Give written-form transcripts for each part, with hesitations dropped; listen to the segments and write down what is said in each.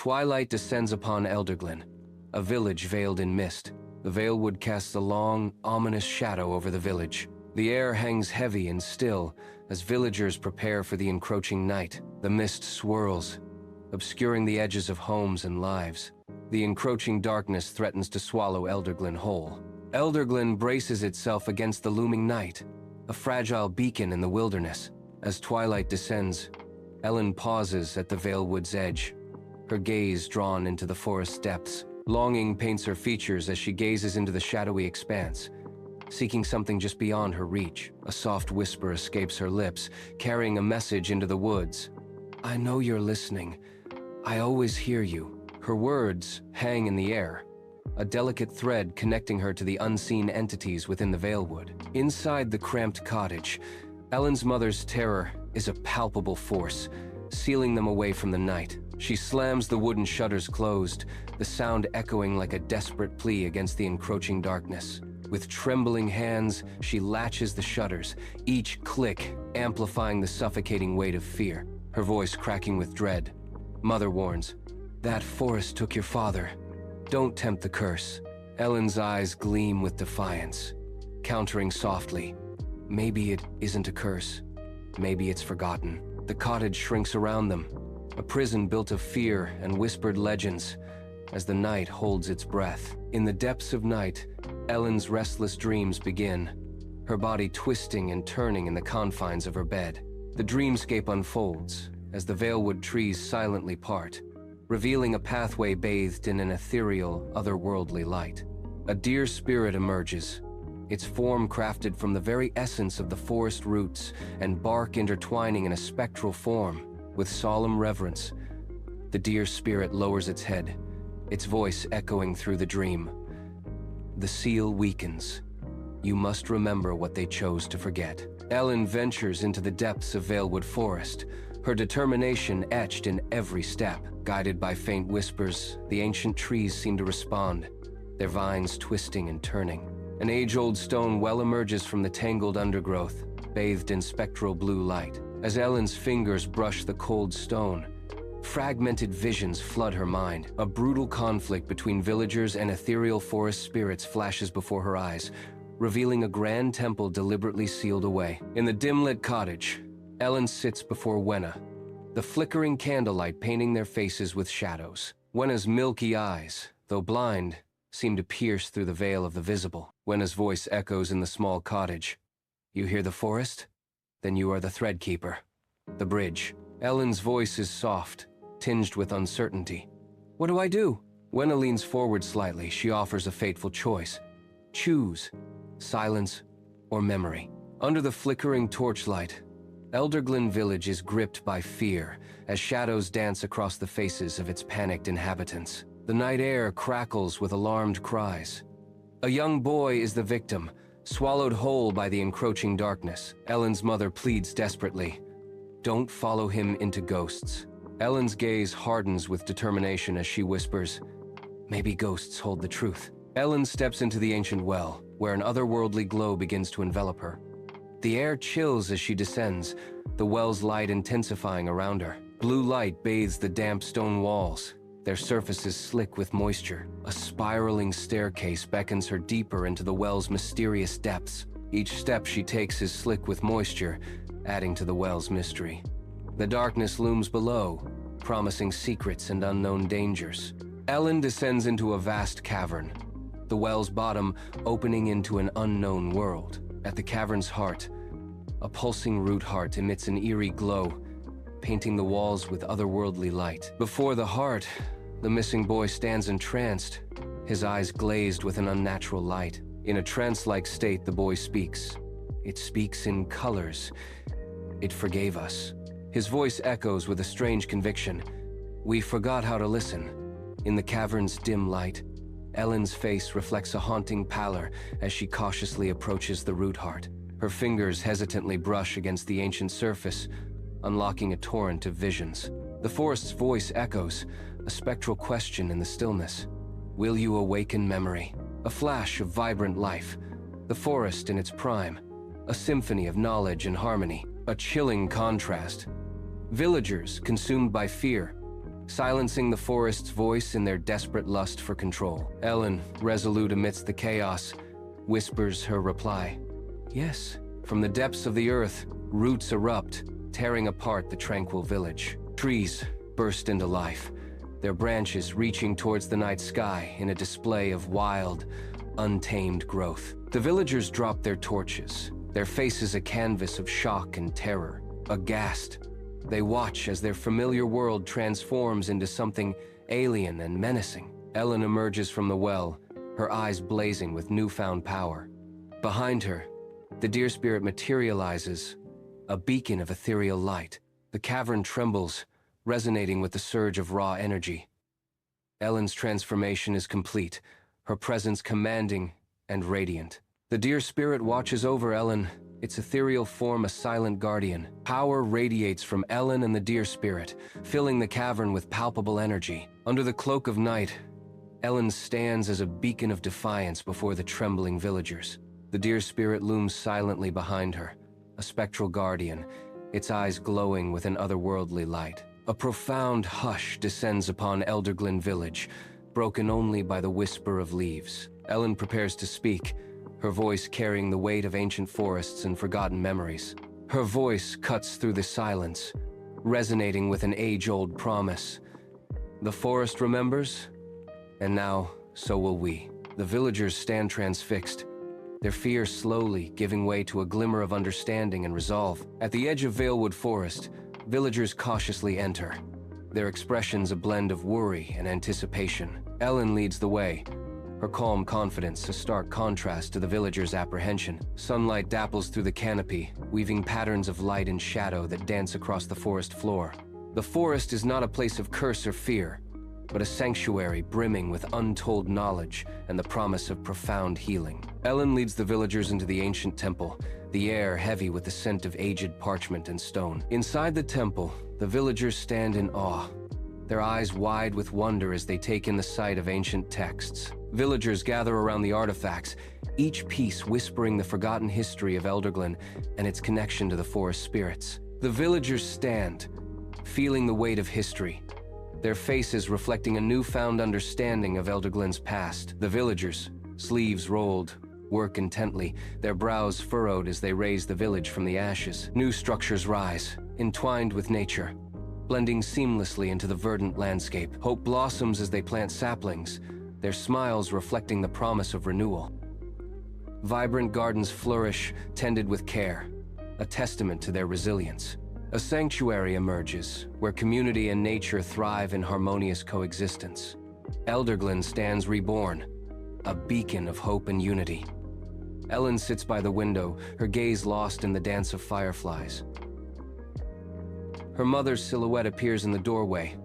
Twilight descends upon Elderglen, a village veiled in mist. The Veilwood casts a long, ominous shadow over the village. The air hangs heavy and still as villagers prepare for the encroaching night. The mist swirls, obscuring the edges of homes and lives. The encroaching darkness threatens to swallow Elderglen whole. Elderglen braces itself against the looming night, a fragile beacon in the wilderness. As twilight descends, Ellen pauses at the Veilwood's edge, her gaze drawn into the forest depths. Longing paints her features as she gazes into the shadowy expanse, seeking something just beyond her reach. A soft whisper escapes her lips, carrying a message into the woods. "I know you're listening. I always hear you." Her words hang in the air, a delicate thread connecting her to the unseen entities within the Veilwood. Inside the cramped cottage, Ellen's mother's terror is a palpable force, sealing them away from the night. She slams the wooden shutters closed, the sound echoing like a desperate plea against the encroaching darkness. With trembling hands, she latches the shutters, each click amplifying the suffocating weight of fear, her voice cracking with dread. Mother warns, "That forest took your father. Don't tempt the curse." Ellen's eyes gleam with defiance, countering softly, "Maybe it isn't a curse. Maybe it's forgotten." The cottage shrinks around them, a prison built of fear and whispered legends, as the night holds its breath. In the depths of night, Ellen's restless dreams begin, her body twisting and turning in the confines of her bed. The dreamscape unfolds as the Veilwood trees silently part, revealing a pathway bathed in an ethereal, otherworldly light. A deer spirit emerges, its form crafted from the very essence of the forest roots and bark intertwining in a spectral form. With solemn reverence, the deer spirit lowers its head, its voice echoing through the dream. The seal weakens. You must remember what they chose to forget. Ellen ventures into the depths of Veilwood Forest, her determination etched in every step. Guided by faint whispers, the ancient trees seem to respond, their vines twisting and turning. An age-old stone well emerges from the tangled undergrowth, bathed in spectral blue light. As Ellen's fingers brush the cold stone, fragmented visions flood her mind. A brutal conflict between villagers and ethereal forest spirits flashes before her eyes, revealing a grand temple deliberately sealed away. In the dim-lit cottage, Ellen sits before Wenna, the flickering candlelight painting their faces with shadows. Wenna's milky eyes, though blind, seem to pierce through the veil of the visible. Wenna's voice echoes in the small cottage. "You hear the forest? Then you are the Threadkeeper." The bridge. Ellen's voice is soft, tinged with uncertainty. "What do I do?" Wenna leans forward slightly. She offers a fateful choice. Choose silence or memory. Under the flickering torchlight, Elderglen village is gripped by fear as shadows dance across the faces of its panicked inhabitants. The night air crackles with alarmed cries. A young boy is the victim, swallowed whole by the encroaching darkness. Ellen's mother pleads desperately, "Don't follow him into ghosts." Ellen's gaze hardens with determination as she whispers, "Maybe ghosts hold the truth." Ellen steps into the ancient well, where an otherworldly glow begins to envelop her. The air chills as she descends, the well's light intensifying around her. Blue light bathes the damp stone walls, their surfaces slick with moisture. A spiraling staircase beckons her deeper into the well's mysterious depths. Each step she takes is slick with moisture, adding to the well's mystery. The darkness looms below, promising secrets and unknown dangers. Ellen descends into a vast cavern, the well's bottom opening into an unknown world. At the cavern's heart, a pulsing root heart emits an eerie glow, painting the walls with otherworldly light. Before the heart, the missing boy stands entranced, his eyes glazed with an unnatural light. In a trance-like state, the boy speaks. It speaks in colors. "It forgave us." His voice echoes with a strange conviction. "We forgot how to listen." In the cavern's dim light, Ellen's face reflects a haunting pallor as she cautiously approaches the root heart. Her fingers hesitantly brush against the ancient surface, unlocking a torrent of visions. The forest's voice echoes, a spectral question in the stillness. "Will you awaken memory?" A flash of vibrant life, the forest in its prime, a symphony of knowledge and harmony. A chilling contrast. Villagers consumed by fear, silencing the forest's voice in their desperate lust for control. Ellen, resolute amidst the chaos, whispers her reply. Yes, from the depths of the earth, roots erupt, tearing apart the tranquil village. Trees burst into life, their branches reaching towards the night sky in a display of wild, untamed growth. The villagers drop their torches, their faces a canvas of shock and terror. Aghast, they watch as their familiar world transforms into something alien and menacing. Ellen emerges from the well, her eyes blazing with newfound power. Behind her, the deer spirit materializes, a beacon of ethereal light. The cavern trembles, resonating with the surge of raw energy. Ellen's transformation is complete, her presence commanding and radiant. The deer spirit watches over Ellen, its ethereal form a silent guardian. Power radiates from Ellen and the deer spirit, filling the cavern with palpable energy. Under the cloak of night, Ellen stands as a beacon of defiance before the trembling villagers. The deer spirit looms silently behind her, a spectral guardian, its eyes glowing with an otherworldly light. A profound hush descends upon Elderglen village, broken only by the whisper of leaves. Ellen prepares to speak, her voice carrying the weight of ancient forests and forgotten memories. Her voice cuts through the silence, resonating with an age-old promise. The forest remembers, and now so will we. The villagers stand transfixed, their fear slowly giving way to a glimmer of understanding and resolve. At the edge of Veilwood Forest, villagers cautiously enter, their expressions a blend of worry and anticipation. Ellen leads the way, her calm confidence a stark contrast to the villagers' apprehension. Sunlight dapples through the canopy, weaving patterns of light and shadow that dance across the forest floor. The forest is not a place of curse or fear, but a sanctuary brimming with untold knowledge and the promise of profound healing. Ellen leads the villagers into the ancient temple, the air heavy with the scent of aged parchment and stone. Inside the temple, the villagers stand in awe, their eyes wide with wonder as they take in the sight of ancient texts. Villagers gather around the artifacts, each piece whispering the forgotten history of Elderglen and its connection to the forest spirits. The villagers stand, feeling the weight of history, their faces reflecting a newfound understanding of Elderglen's past. The villagers, sleeves rolled, work intently, their brows furrowed as they raise the village from the ashes. New structures rise, entwined with nature, blending seamlessly into the verdant landscape. Hope blossoms as they plant saplings, their smiles reflecting the promise of renewal. Vibrant gardens flourish, tended with care, a testament to their resilience. A sanctuary emerges, where community and nature thrive in harmonious coexistence. Elderglen stands reborn, a beacon of hope and unity. Ellen sits by the window, her gaze lost in the dance of fireflies. Her mother's silhouette appears in the doorway,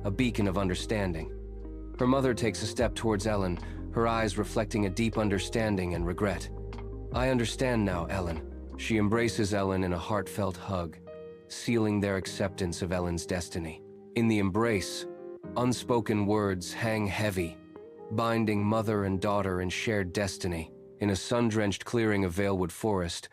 a beacon of understanding. Her mother takes a step towards Ellen, her eyes reflecting a deep understanding and regret. "I understand now, Ellen." She embraces Ellen in a heartfelt hug, sealing their acceptance of Ellen's destiny. In the embrace, unspoken words hang heavy, binding mother and daughter in shared destiny. In a sun-drenched clearing of Veilwood Forest,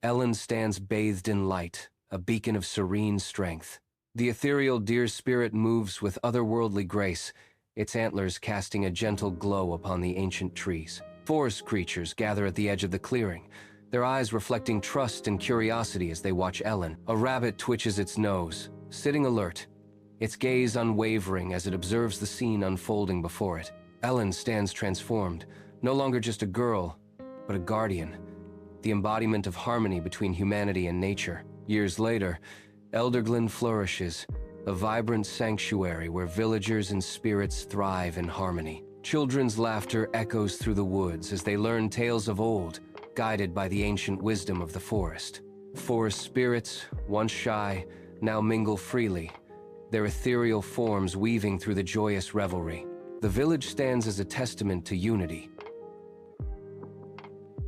Ellen stands bathed in light, a beacon of serene strength. The ethereal deer spirit moves with otherworldly grace, its antlers casting a gentle glow upon the ancient trees. Forest creatures gather at the edge of the clearing, their eyes reflecting trust and curiosity as they watch Ellen. A rabbit twitches its nose, sitting alert, its gaze unwavering as it observes the scene unfolding before it. Ellen stands transformed, no longer just a girl, but a guardian, the embodiment of harmony between humanity and nature. Years later, Elderglen flourishes, a vibrant sanctuary where villagers and spirits thrive in harmony. Children's laughter echoes through the woods as they learn tales of old, guided by the ancient wisdom of the forest. Forest spirits, once shy, now mingle freely, their ethereal forms weaving through the joyous revelry. The village stands as a testament to unity.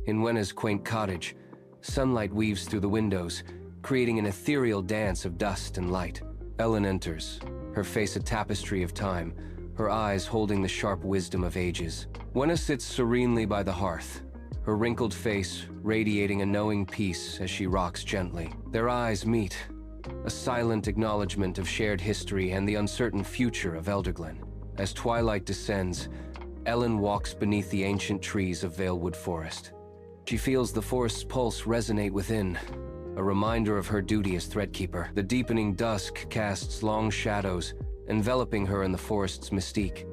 In Wenna's quaint cottage, sunlight weaves through the windows, creating an ethereal dance of dust and light. Ellen enters, her face a tapestry of time, her eyes holding the sharp wisdom of ages. Wenna sits serenely by the hearth, her wrinkled face radiating a knowing peace as she rocks gently. Their eyes meet, a silent acknowledgement of shared history and the uncertain future of Elderglen. As twilight descends, Ellen walks beneath the ancient trees of Veilwood Forest. She feels the forest's pulse resonate within, a reminder of her duty as Threadkeeper. The deepening dusk casts long shadows, enveloping her in the forest's mystique.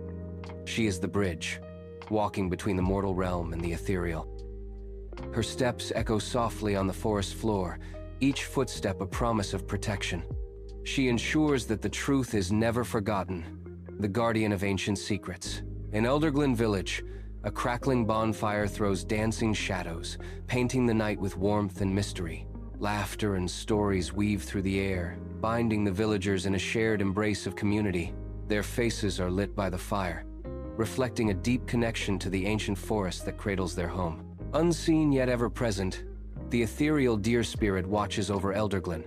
She is the bridge, walking between the mortal realm and the ethereal. Her steps echo softly on the forest floor, each footstep a promise of protection. She ensures that the truth is never forgotten, the guardian of ancient secrets. In Elderglen Village, a crackling bonfire throws dancing shadows, painting the night with warmth and mystery. Laughter and stories weave through the air, binding the villagers in a shared embrace of community. Their faces are lit by the fire, reflecting a deep connection to the ancient forest that cradles their home. Unseen yet ever present, the ethereal deer spirit watches over Elderglen,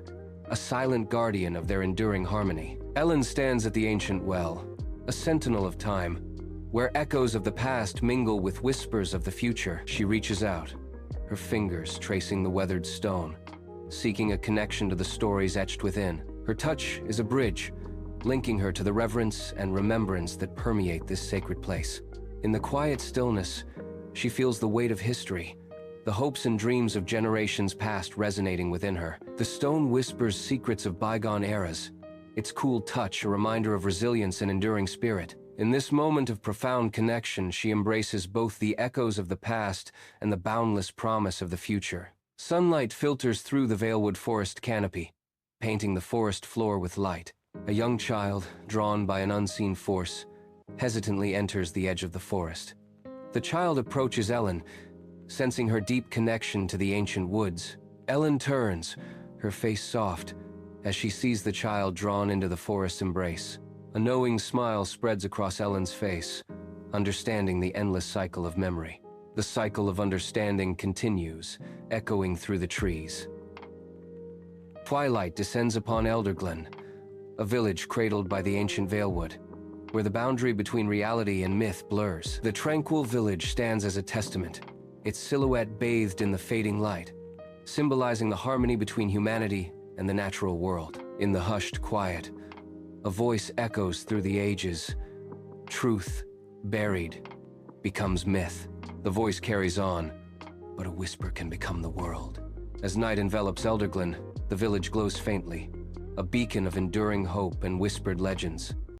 a silent guardian of their enduring harmony. Ellen stands at the ancient well, a sentinel of time, where echoes of the past mingle with whispers of the future. She reaches out, her fingers tracing the weathered stone, seeking a connection to the stories etched within. Her touch is a bridge, linking her to the reverence and remembrance that permeate this sacred place. In the quiet stillness, she feels the weight of history, the hopes and dreams of generations past resonating within her. The stone whispers secrets of bygone eras, its cool touch a reminder of resilience and enduring spirit. In this moment of profound connection, she embraces both the echoes of the past and the boundless promise of the future. Sunlight filters through the Veilwood Forest canopy, painting the forest floor with light. A young child, drawn by an unseen force, hesitantly enters the edge of the forest. The child approaches Ellen, sensing her deep connection to the ancient woods. Ellen turns, her face soft, as she sees the child drawn into the forest's embrace. A knowing smile spreads across Ellen's face, understanding the endless cycle of memory. The cycle of understanding continues, echoing through the trees. Twilight descends upon Elderglen, a village cradled by the ancient Veilwood, where the boundary between reality and myth blurs. The tranquil village stands as a testament, its silhouette bathed in the fading light, symbolizing the harmony between humanity and the natural world. In the hushed quiet, a voice echoes through the ages. Truth, buried, becomes myth. The voice carries on, but a whisper can become the world. As night envelops Elderglen, the village glows faintly, a beacon of enduring hope and whispered legends.